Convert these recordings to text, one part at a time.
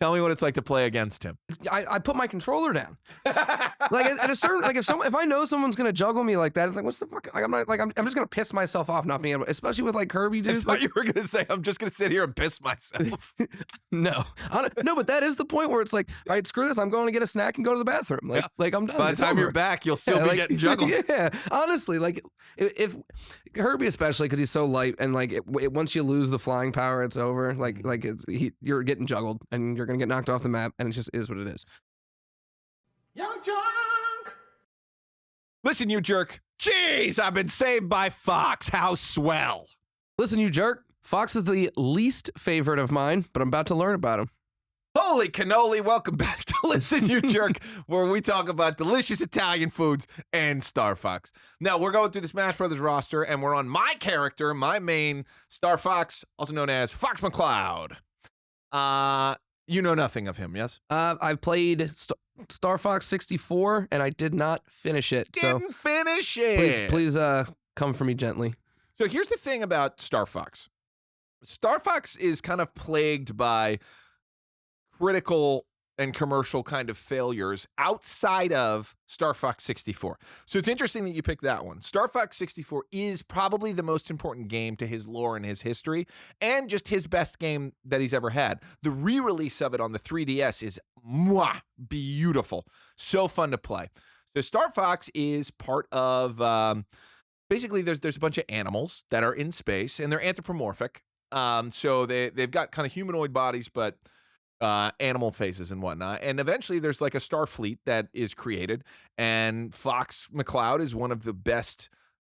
Tell me what it's like to play against him. I put my controller down. Like at a certain, like if I know someone's gonna juggle me like that, it's like, what's the fuck? Like I'm just gonna piss myself off not being able, especially with like Kirby dudes. I thought you were gonna say I'm just gonna sit here and piss myself. No, but that is the point where it's like, all right, screw this. I'm going to get a snack and go to the bathroom. Like I'm done. By the It's time over. you're back, you'll still be getting juggled. Yeah, honestly, like if Kirby, especially because he's so light, and like once you lose the flying power, it's over. You're getting juggled, and you're gonna get knocked off the map, and it just is what it is. You're drunk! Listen, you jerk. Jeez, I've been saved by Fox. How swell. Listen, you jerk. Fox is the least favorite of mine, but I'm about to learn about him. Holy cannoli, welcome back to Listen, You Jerk, where we talk about delicious Italian foods and Star Fox. Now, we're going through the Smash Brothers roster, and we're on my character, my main Star Fox, also known as Fox McCloud. You know nothing of him, yes? I've played Star Fox 64, and I did not finish it. Didn't finish it. Please come for me gently. So here's the thing about Star Fox. Star Fox is kind of plagued by critical and commercial kind of failures outside of Star Fox 64. So it's interesting that you picked that one. Star Fox 64 is probably the most important game to his lore and his history, and just his best game that he's ever had. The re-release of it on the 3DS is beautiful. So fun to play. So Star Fox is part of, basically there's a bunch of animals that are in space, and they're anthropomorphic. So they've got kind of humanoid bodies, but animal faces and whatnot. And eventually there's like a star fleet that is created, and Fox McCloud is one of the best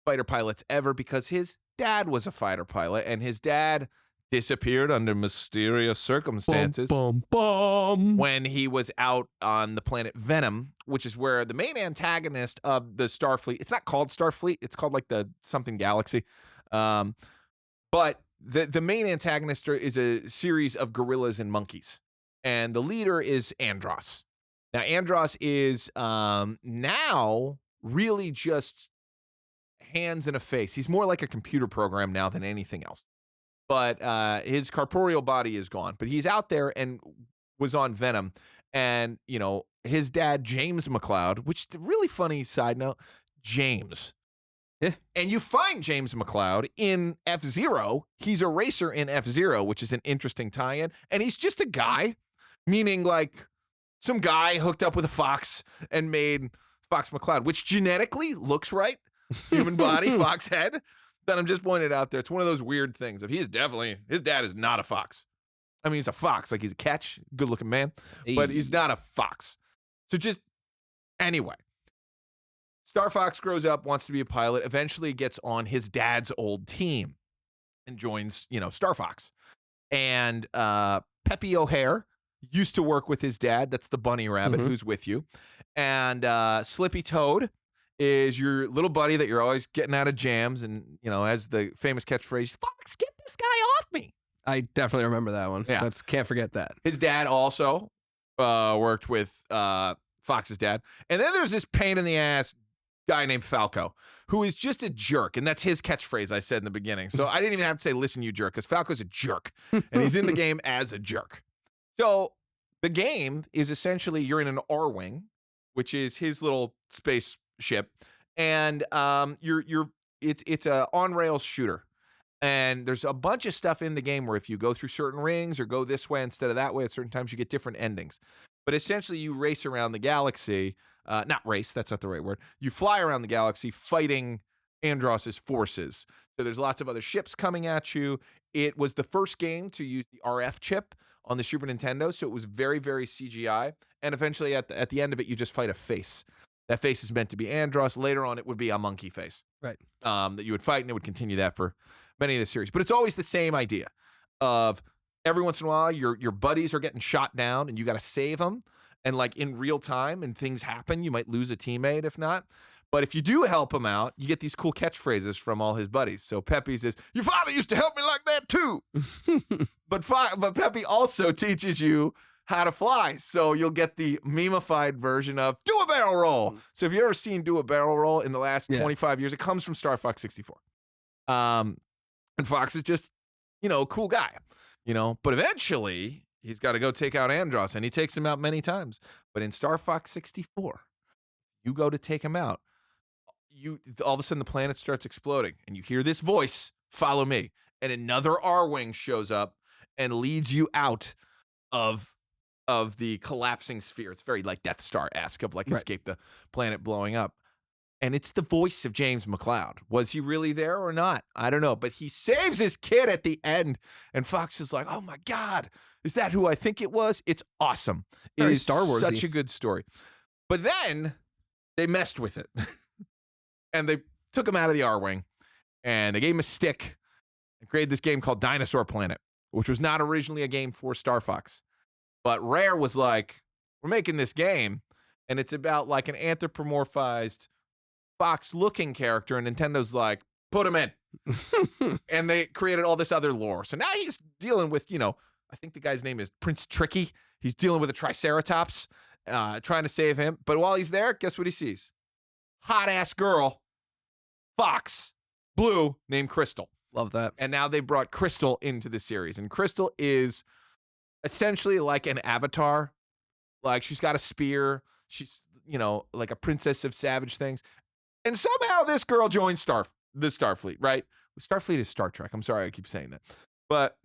fighter pilots ever because his dad was a fighter pilot, and his dad disappeared under mysterious circumstances when he was out on the planet Venom, which is where the main antagonist of the Starfleet, it's not called Starfleet, it's called like the something galaxy. But the main antagonist is a series of gorillas and monkeys. And the leader is Andros. Now, Andros is now really just hands and a face. He's more like a computer program now than anything else. But his corporeal body is gone. But he's out there and was on Venom. And, you know, his dad, James McCloud, which is a really funny side note, James. Yeah. And you find James McCloud in F-Zero. He's a racer in F-Zero, which is an interesting tie-in. And he's just a guy, meaning like some guy hooked up with a fox and made Fox McCloud, which genetically looks right. Human body, fox head. That I'm just pointing out there. It's one of those weird things. His dad is not a fox. I mean, he's a fox. Like, he's a catch, good-looking man. Hey. But he's not a fox. So just, anyway. Star Fox grows up, wants to be a pilot, eventually gets on his dad's old team and joins, Star Fox. And Peppy O'Hare used to work with his dad. That's the bunny rabbit who's with you. And Slippy Toad is your little buddy that you're always getting out of jams and, has the famous catchphrase, Fox, get this guy off me. I definitely remember that one. Yeah. Can't forget that. His dad also worked with Fox's dad. And then there's this pain in the ass guy named Falco, who is just a jerk. And that's his catchphrase I said in the beginning. So I didn't even have to say, listen, you jerk, because Falco's a jerk. And he's in the game as a jerk. So the game is essentially you're in an R-Wing, which is his little spaceship. And it's a on-rails shooter. And there's a bunch of stuff in the game where if you go through certain rings or go this way instead of that way, at certain times you get different endings. But essentially you race around the galaxy. Not race, that's not the right word. You fly around the galaxy fighting Andros's forces. So there's lots of other ships coming at you. It was the first game to use the RF chip on the Super Nintendo, so it was very, very CGI. And eventually at the end of it, you just fight a face. That face is meant to be Andros. Later on, it would be a monkey face. Right. That you would fight, and it would continue that for many of the series. But it's always the same idea of every once in a while, your buddies are getting shot down, and you got to save them. And like in real time, and things happen, you might lose a teammate if not. But if you do help him out, you get these cool catchphrases from all his buddies. So Peppy says, your father used to help me like that too. But Peppy also teaches you how to fly. So you'll get the meme-ified version of do a barrel roll. So if you've ever seen do a barrel roll in the last 25 years, it comes from Star Fox 64. And Fox is just, a cool guy, But eventually he's got to go take out Andros, and he takes him out many times. But in Star Fox 64, you go to take him out, all of a sudden the planet starts exploding, and you hear this voice, "Follow me," and another R-wing shows up and leads you out of the collapsing sphere. It's very like Death Star-esque of like escape the planet blowing up. And it's the voice of James McCloud. Was he really there or not? I don't know. But he saves his kid at the end. And Fox is like, oh my God, is that who I think it was? It's awesome. Very it is Star Wars-y. such a good story. But then they messed with it. And they took him out of the R-Wing. And they gave him a stick and created this game called Dinosaur Planet, which was not originally a game for Star Fox. But Rare was like, we're making this game, and it's about like an anthropomorphized Fox-looking character, and Nintendo's like, put him in. And they created all this other lore. So now he's dealing with, I think the guy's name is Prince Tricky. He's dealing with a Triceratops, trying to save him. But while he's there, guess what he sees? Hot-ass girl, Fox, blue, named Crystal. Love that. And now they brought Crystal into the series. And Crystal is essentially like an avatar. Like, she's got a spear. She's, like a princess of savage things. And somehow this girl joined the Starfleet, right? Starfleet is Star Trek. I'm sorry I keep saying that. But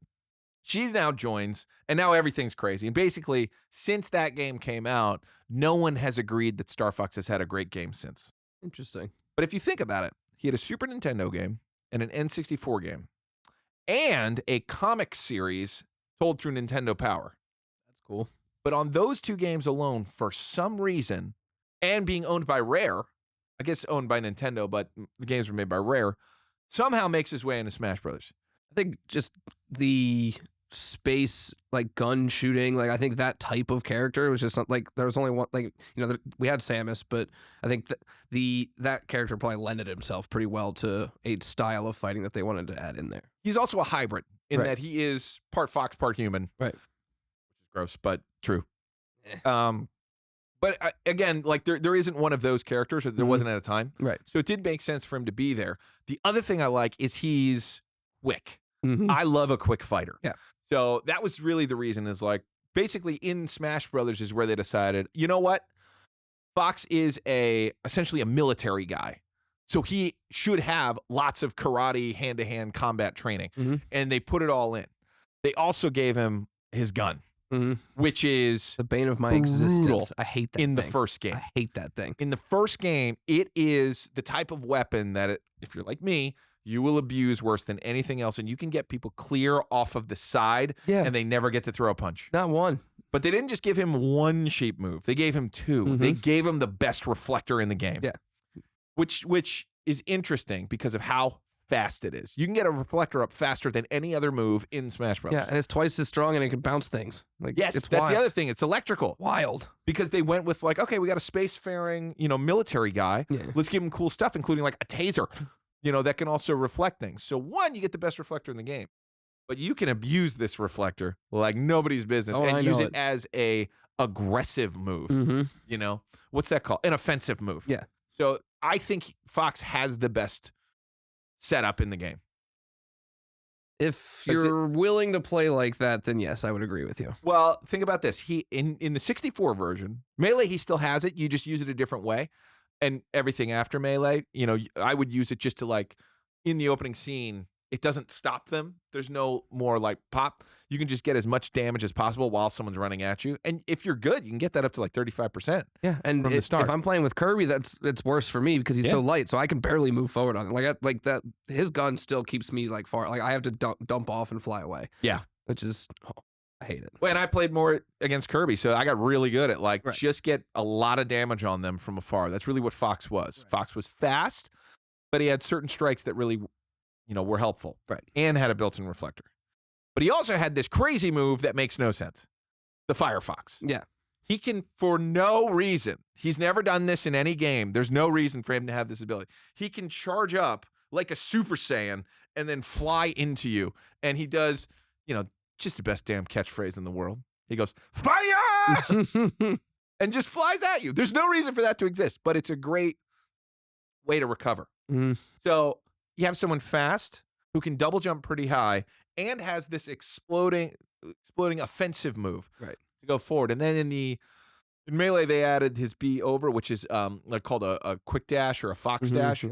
she now joins, and now everything's crazy. And basically, since that game came out, no one has agreed that Star Fox has had a great game since. Interesting. But if you think about it, he had a Super Nintendo game and an N64 game and a comic series told through Nintendo Power. That's cool. But on those two games alone, for some reason, and being owned by Rare, I guess owned by Nintendo, but the games were made by Rare, somehow makes his way into Smash Brothers. I think just the space, like gun shooting, like I think that type of character was just like, there was only one, like, we had Samus, but I think that character probably lended himself pretty well to a style of fighting that they wanted to add in there. He's also a hybrid in that he is part fox, part human. Right. Which is gross, but true. But again, like there isn't one of those characters, or there wasn't at a time. Right. So it did make sense for him to be there. The other thing I like is he's quick. Mm-hmm. I love a quick fighter. Yeah. So that was really the reason, is like basically in Smash Brothers is where they decided, you know what? Fox is essentially a military guy. So he should have lots of karate, hand-to-hand combat training. Mm-hmm. And they put it all in. They also gave him his gun, which is the bane of my existence. I hate that in thing. the first game. I hate that thing. In the first game, it is the type of weapon that, if you're like me, you will abuse worse than anything else. And you can get people clear off of the side, and they never get to throw a punch. Not one. But they didn't just give him one shape move. They gave him two. Mm-hmm. They gave him the best reflector in the game. Yeah. Which is interesting because of how fast it is. You can get a reflector up faster than any other move in Smash Bros. Yeah, and it's twice as strong, and it can bounce things. Like, yes, it's that's wild. the other thing. It's electrical. Wild. Because they went with like, okay, we got a spacefaring, military guy. Yeah. Let's give him cool stuff, including like a taser, that can also reflect things. So one, you get the best reflector in the game, but you can abuse this reflector like nobody's business and use it as a aggressive move. Mm-hmm. What's that called? An offensive move. Yeah. So I think Fox has the best setup in the game. If you're willing to play like that, then yes, I would agree with you. Well, think about this. He in the 64 version, Melee, he still has it. You just use it a different way. And everything after Melee, I would use it just to like in the opening scene, it doesn't stop them. There's no more like pop. You can just get as much damage as possible while someone's running at you. And if you're good, you can get that up to like 35%. Yeah, and from the start. If I'm playing with Kirby, it's worse for me because he's so light, so I can barely move forward on it. Like that, his gun still keeps me like far. Like I have to dump off and fly away. Yeah, which is I hate it. Well, and I played more against Kirby, so I got really good at just get a lot of damage on them from afar. That's really what Fox was. Right. Fox was fast, but he had certain strikes that really, were helpful. Right. And had a built-in reflector. But he also had this crazy move that makes no sense. The Firefox. Yeah. He can, for no reason, he's never done this in any game. There's no reason for him to have this ability. He can charge up like a Super Saiyan and then fly into you. And he does, just the best damn catchphrase in the world. He goes, fire! And just flies at you. There's no reason for that to exist, but it's a great way to recover. So you have someone fast who can double jump pretty high and has this exploding, exploding offensive move Right. to go forward. And then in Melee, they added his B over, which is like called a quick dash or a fox dash,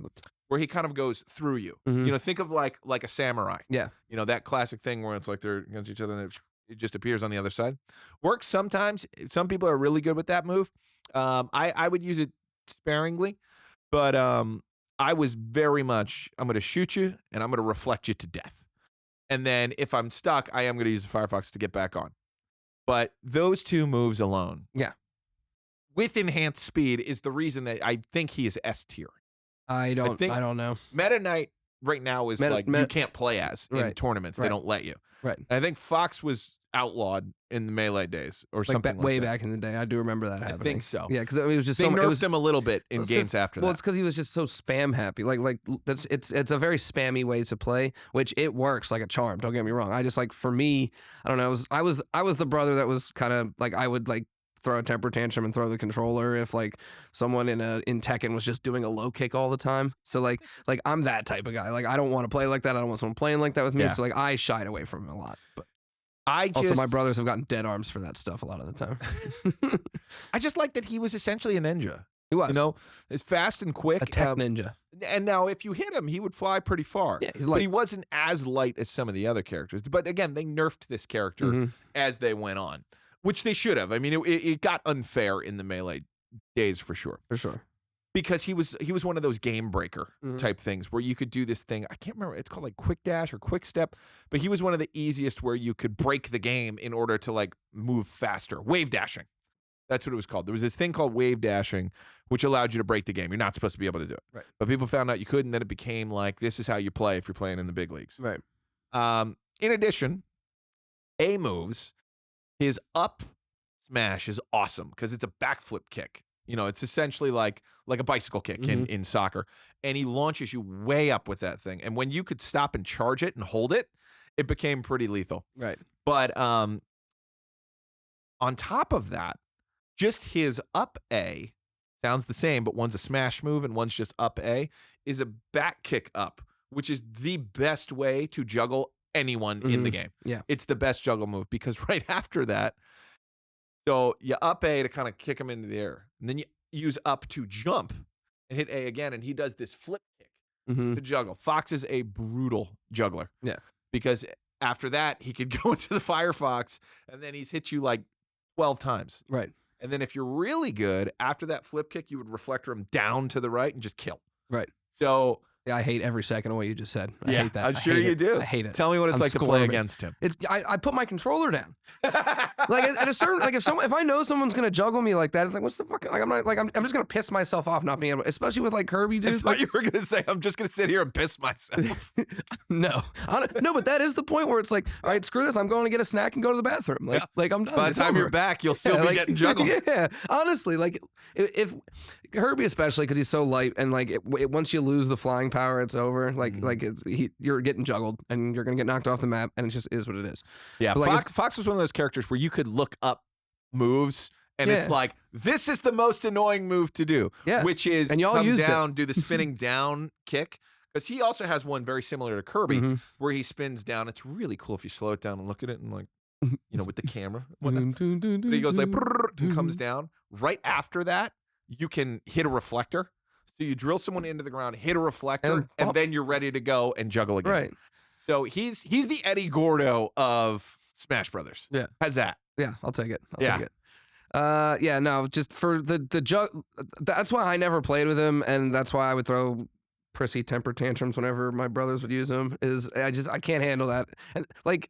where he kind of goes through you. You know, think of like a samurai. Yeah. You know, that classic thing where it's like they're against each other and it just appears on the other side. Works sometimes. Some people are really good with that move. I would use it sparingly, but I was very much, I'm going to shoot you and I'm going to reflect you to death. And then if I'm stuck, I am going to use the Firefox to get back on. But those two moves alone, with enhanced speed, is the reason that I think he is S tier. I don't know. Meta Knight right now is you can't play as in tournaments. They don't let you. Right. And I think Fox was outlawed in the Melee days or something way back in the day. I do remember that happening. I think so. Yeah, because it was just they nerfed him a little bit in games after that. Well, it's because he was just so spam happy. Like it's a very spammy way to play, which it works like a charm. Don't get me wrong. I just like, for me, I don't know. I was the brother that was kind of like, I would like throw a temper tantrum and throw the controller if like someone in Tekken was just doing a low kick all the time. So like I'm that type of guy. Like I don't want to play like that. I don't want someone playing like that with me. So like I shied away from it a lot. But also my brothers have gotten dead arms for that stuff a lot of the time. I just like that he was essentially a ninja. He was. You know, it's fast and quick. A tech ninja. And now if you hit him, he would fly pretty far. Yeah, he's light. But he wasn't as light as some of the other characters. But again, they nerfed this character as they went on, which they should have. I mean, it got unfair in the Melee days for sure. For sure. Because he was one of those game breaker type things where you could do this thing. I can't remember. It's called like quick dash or quick step. But he was one of the easiest where you could break the game in order to like move faster. Wave dashing. That's what it was called. There was this thing called wave dashing, which allowed you to break the game. You're not supposed to be able to do it. Right. But people found out you could, and then it became like, this is how you play if you're playing in the big leagues. Right. In addition, A moves, his up smash is awesome because it's a backflip kick. You know, it's essentially like a bicycle kick in soccer. And he launches you way up with that thing. And when you could stop and charge it and hold it, it became pretty lethal. Right. But on top of that, just his up A sounds the same, but one's a smash move and one's just up A, is a back kick up, which is the best way to juggle anyone in the game. Yeah. It's the best juggle move because right after that, so you up A to kind of kick him into the air. And then you use up to jump and hit A again. And he does this flip kick to juggle. Fox is a brutal juggler. Yeah. Because after that, he could go into the Firefox and then he's hit you like 12 times. Right. And then if you're really good, after that flip kick, you would reflector him down to the right and just kill. Right. So yeah, I hate every second of what you just said. I hate that. I'm sure you do. I hate it. Tell me what it's like to play against him. I put my controller down. Like at a certain, like if I know someone's gonna juggle me like that, it's like, what's the fuck? Like I'm just gonna piss myself off not being able, especially with like Kirby dudes. I thought you were gonna say I'm just gonna sit here and piss myself. No, but that is the point where it's like, all right, screw this. I'm going to get a snack and go to the bathroom. Like I'm done. By the time you're back, you'll still be getting juggled. Yeah, honestly, like if Kirby especially because he's so light and like once you lose the flying power, it's over. You're getting juggled and you're gonna get knocked off the map, and it just is what it is. Yeah, Fox was one of those characters where you could look up moves, and it's like, this is the most annoying move to do, which is and y'all come down, do the spinning down kick. Because he also has one very similar to Kirby, where he spins down. It's really cool if you slow it down and look at it and like, you know, with the camera. But he goes like, and comes down. Right after that, you can hit a reflector. So you drill someone into the ground, hit a reflector, and then you're ready to go and juggle again. Right. So he's the Eddie Gordo of Smash Brothers. Yeah. How's that? Yeah, I'll take it. I'll take it. No, just for the jug. That's why I never played with him, and that's why I would throw prissy temper tantrums whenever my brothers would use him. I can't handle that. And like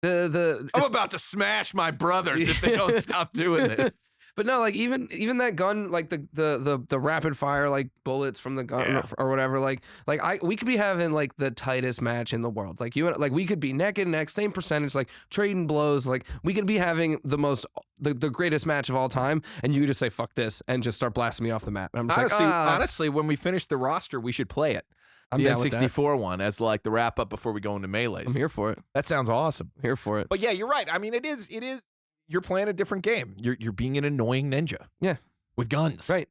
I'm about to smash my brothers if they don't stop doing this. But no, like even that gun, like the rapid fire like bullets from the gun or whatever, we could be having like the tightest match in the world. Like we could be neck and neck, same percentage, like trading blows. Like we could be having the greatest match of all time, and you just say fuck this and just start blasting me off the map. And I'm just honestly, when we finish the roster, we should play it. I'm the down with N64 one as like the wrap up before we go into melees. I'm here for it. That sounds awesome. I'm here for it. But yeah, you're right. I mean, it is. You're playing a different game. You're being an annoying ninja. Yeah. With guns. Right.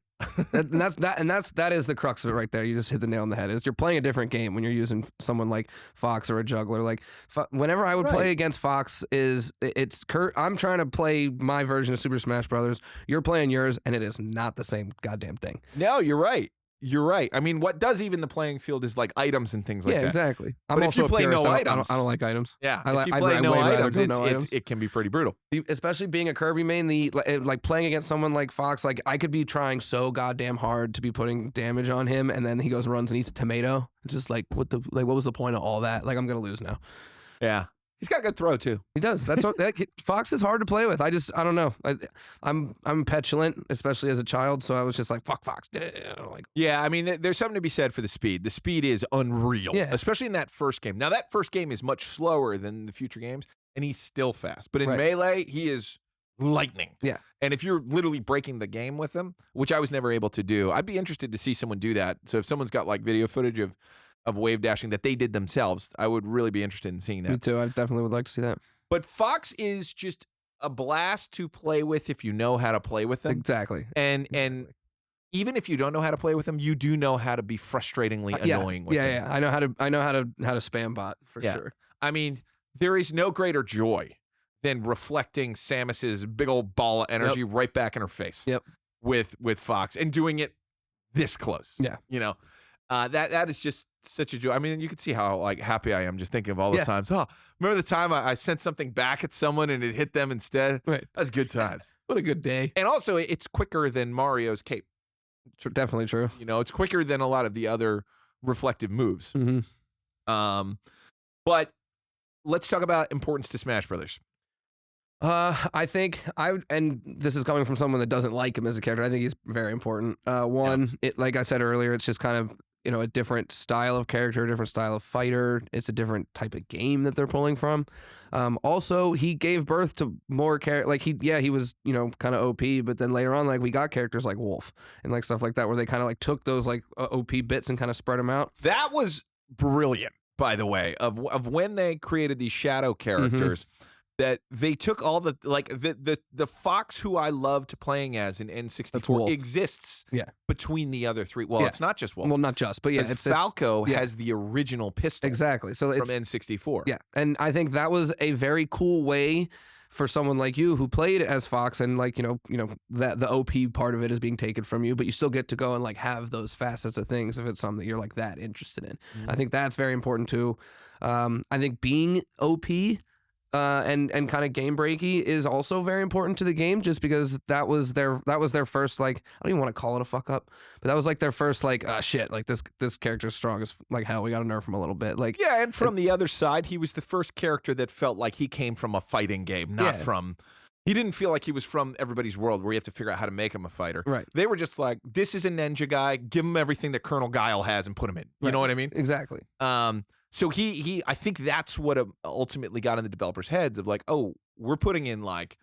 That is the crux of it right there. You just hit the nail on the head. Is you're playing a different game when you're using someone like Fox or a juggler. Like whenever I would play against Fox, it's Kurt. I'm trying to play my version of Super Smash Brothers. You're playing yours, and it is not the same goddamn thing. No, you're right. You're right. I mean, what does even the playing field is like items and things like that. Yeah, exactly. But I'm if also you play no items, I don't like items. Yeah, if you play no items, items. it can be pretty brutal. Especially being a Kirby main, like playing against someone like Fox, like I could be trying so goddamn hard to be putting damage on him, and then he goes and runs and eats a tomato. It's just like what was the point of all that? Like I'm gonna lose now. Yeah. He's got a good throw too. He does. That's what Fox is hard to play with. I don't know. I'm petulant, especially as a child. So I was just like, fuck Fox. Like, yeah, I mean, there's something to be said for the speed. The speed is unreal, especially in that first game. Now that first game is much slower than the future games, and he's still fast. But in Melee, he is lightning. Yeah. And if you're literally breaking the game with him, which I was never able to do, I'd be interested to see someone do that. So if someone's got like video footage of wave dashing that they did themselves, I would really be interested in seeing that. Me too. I definitely would like to see that. But Fox is just a blast to play with if you know how to play with them. Exactly. And even if you don't know how to play with them, you do know how to be frustratingly annoying with them. Yeah. I know how to spam bot for sure. I mean, there is no greater joy than reflecting Samus's big old ball of energy right back in her face. Yep. With Fox and doing it this close. Yeah. You know. That is just such a joy. I mean, you can see how like happy I am just thinking of all the times. Oh, remember the time I sent something back at someone and it hit them instead? Right. That's good times. What a good day. And also, it's quicker than Mario's cape. Definitely true. You know, it's quicker than a lot of the other reflective moves. Mm-hmm. But let's talk about importance to Smash Brothers. I think and this is coming from someone that doesn't like him as a character. I think he's very important. It like I said earlier, it's just kind of a different style of character, a different style of fighter. It's a different type of game that they're pulling from. Also, he gave birth to more character. Like he was kind of OP, but then later on, like we got characters like Wolf and like stuff like that, where they kind of like took those like OP bits and kind of spread them out. That was brilliant, by the way, of when they created these shadow characters. That they took all the like the Fox who I loved playing as in N64 exists between the other three. Well, it's not just Wolf. Well, not just, but it's Falco has the original pistol. Exactly. So from N64. Yeah, and I think that was a very cool way for someone like you who played as Fox, and like that the OP part of it is being taken from you, but you still get to go and like have those facets of things if it's something that you're like that interested in. I think that's very important too. I think being OP. And kind of game breaky is also very important to the game, just because that was their first, like, I don't even want to call it a fuck up, but that was like their first like shit, like this character's strong as like hell, we got to nerf him a little bit, like and from the other side, he was the first character that felt like he came from a fighting game, not from. He didn't feel like he was from everybody's world where you have to figure out how to make him a fighter. Right. They were just like, this is a ninja guy. Give him everything that Colonel Guile has and put him in. You know what I mean? Exactly. So he I think that's what ultimately got in the developers' heads of like, oh, we're putting in like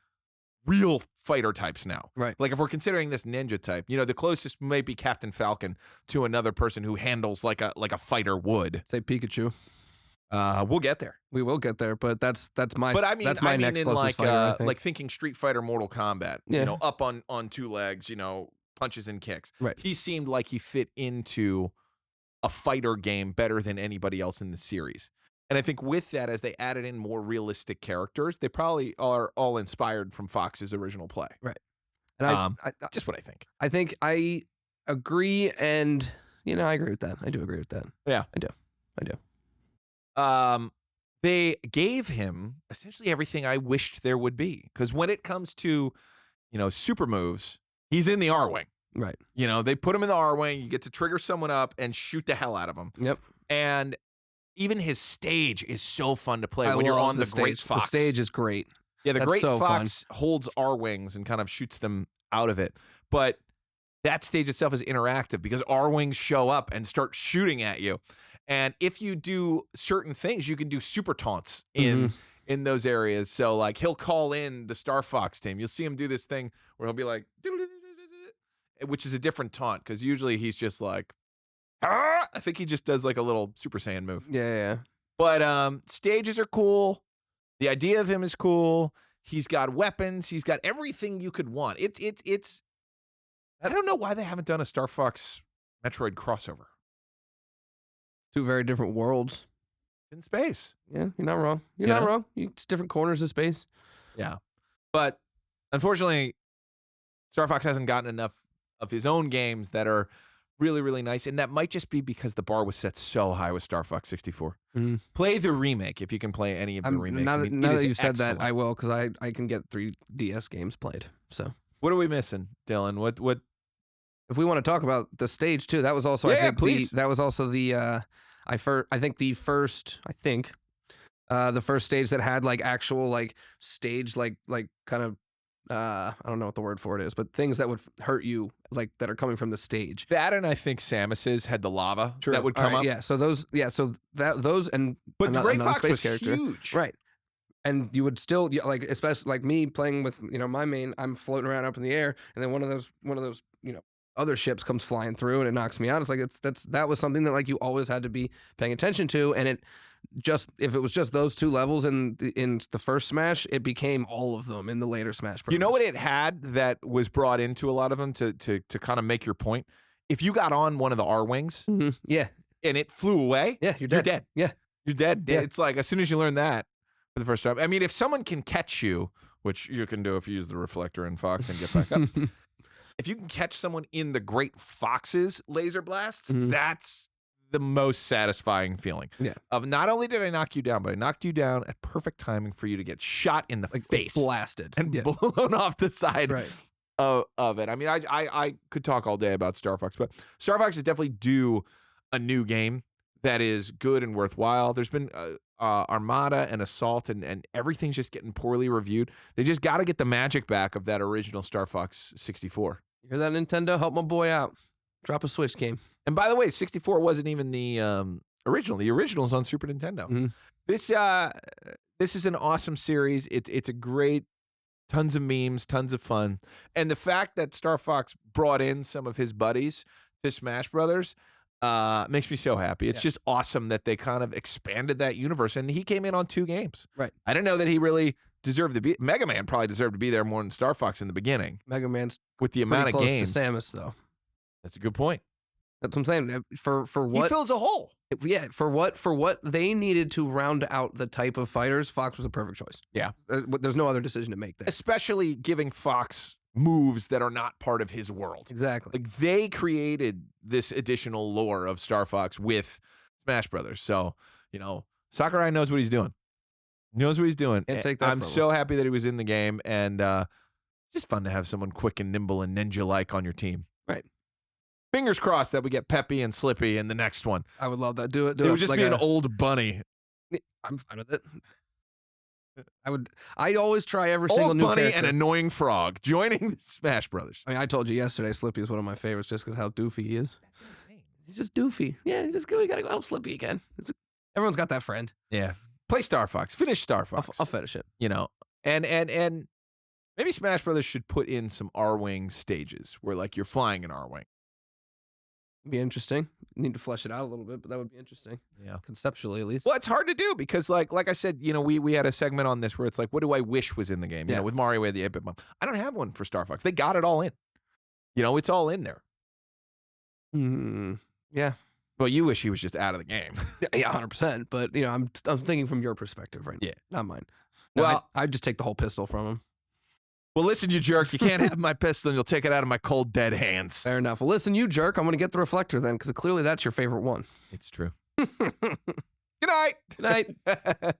real fighter types now. Right. Like if we're considering this ninja type, the closest might be Captain Falcon to another person who handles like a fighter would. Say Pikachu. We'll get there. We will get there, but that's my but I mean, that's my next closest like, fighter. I think. Like thinking Street Fighter, Mortal Kombat. Yeah. Up on two legs. Punches and kicks. Right. He seemed like he fit into a fighter game better than anybody else in the series. And I think with that, as they added in more realistic characters, they probably are all inspired from Fox's original play. Right. And I just what I think. I think I agree, and I agree with that. I do agree with that. Yeah. I do. They gave him essentially everything I wished there would be. Because when it comes to, super moves, he's in the R-Wing. Right. They put him in the R-Wing. You get to trigger someone up and shoot the hell out of him. Yep. And even his stage is so fun to play when you're on the Great Fox. The stage is great. Yeah, the That's Great so Fox holds R-Wings and kind of shoots them out of it. But that stage itself is interactive because R-Wings show up and start shooting at you. And if you do certain things, you can do super taunts in those areas. So like he'll call in the Star Fox team. You'll see him do this thing where he'll be like, which is a different taunt because usually he's just like, I think he just does like a little Super Saiyan move. Yeah. But stages are cool. The idea of him is cool. He's got weapons. He's got everything you could want. It's I don't know why they haven't done a Star Fox Metroid crossover. Two very different worlds. In space. Yeah, you're not wrong. You're not wrong. It's different corners of space. Yeah. But unfortunately, Star Fox hasn't gotten enough of his own games that are really, really nice. And that might just be because the bar was set so high with Star Fox 64. Mhm. Play the remake if you can play any of the remakes. Now I that, mean, now it that is you've said that, excellent. I will, because I can get 3DS games played. So What are we missing, Dylan? What? if we want to talk about the stage too, that was also Yeah, please. that was also the the first stage that had like actual like stage like kind of I don't know what the word for it is, but things that would hurt you like that are coming from the stage. That and I think Samus's had the lava True. that would All come right, up. yeah. So those those and But the Great another Fox space was character. huge. Right. And you would still like, especially like me playing with my main, I'm floating around up in the air, and then one of those other ships comes flying through and it knocks me out. It's like that was something that like you always had to be paying attention to, and it just if it was just those two levels in the first Smash, it became all of them in the later Smash Bros. You know what it had that was brought into a lot of them to kind of make your point? If you got on one of the R wings, yeah, and it flew away, yeah, you're dead. Yeah, you're dead. Yeah. It's like as soon as you learn that for the first time. I mean, if someone can catch you, which you can do if you use the reflector in Fox and get back up. If you can catch someone in the Great Fox's laser blasts, that's the most satisfying feeling. Yeah. Of not only did I knock you down, but I knocked you down at perfect timing for you to get shot in the face, blasted, and blown off the side right. of it. I mean, I could talk all day about Star Fox, but Star Fox is definitely due a new game that is good and worthwhile. There's been Armada and Assault, and everything's just getting poorly reviewed. They just got to get the magic back of that original Star Fox 64. You hear that, Nintendo? Help my boy out. Drop a Switch game. And by the way, 64 wasn't even the original. The original's on Super Nintendo. This is an awesome series. It's a great, tons of memes, tons of fun. And the fact that Star Fox brought in some of his buddies to Smash Brothers makes me so happy. It's just awesome that they kind of expanded that universe. And he came in on 2 games. Right. I didn't know that he really deserved to be. Mega Man probably deserved to be there more than Star Fox in the beginning. Mega Man's with the amount of close games. to Samus, though. That's a good point. That's what I'm saying. For what he fills a hole. Yeah, for what they needed to round out the type of fighters, Fox was a perfect choice. Yeah. There's no other decision to make there. Especially giving Fox moves that are not part of his world. Exactly. Like they created this additional lore of Star Fox with Smash Brothers. So, Sakurai knows what he's doing. He knows what he's doing. Can't take that I'm from so happy that he was in the game, and just fun to have someone quick and nimble and ninja-like on your team. Right. Fingers crossed that we get Peppy and Slippy in the next one. I would love that. Do it. It would just like be an old bunny. I'm fine with it. I always try every single new bunny character. and annoying frog joining Smash Brothers. I mean, I told you yesterday, Slippy is one of my favorites just because how doofy he is. He's just doofy. Yeah, we gotta go help Slippy again. Everyone's got that friend. Yeah. Play Star Fox. Finish Star Fox. I'll finish it. And maybe Smash Brothers should put in some R-Wing stages where like you're flying an R-Wing. Be interesting. Need to flesh it out a little bit, but that would be interesting. Yeah. Conceptually, at least. Well, it's hard to do because like I said, we had a segment on this where it's like, what do I wish was in the game? With Mario, we had the 8-bit bomb. I don't have one for Star Fox. They got it all in. It's all in there. Yeah. Well, you wish he was just out of the game. Yeah, 100%. But I'm thinking from your perspective right now. Yeah. Not mine. No, Well, I'd just take the whole pistol from him. Well, listen, you jerk. You can't have my pistol and you'll take it out of my cold, dead hands. Fair enough. Well, listen, you jerk. I'm going to get the reflector then, because clearly that's your favorite one. It's true. Good night. Good night.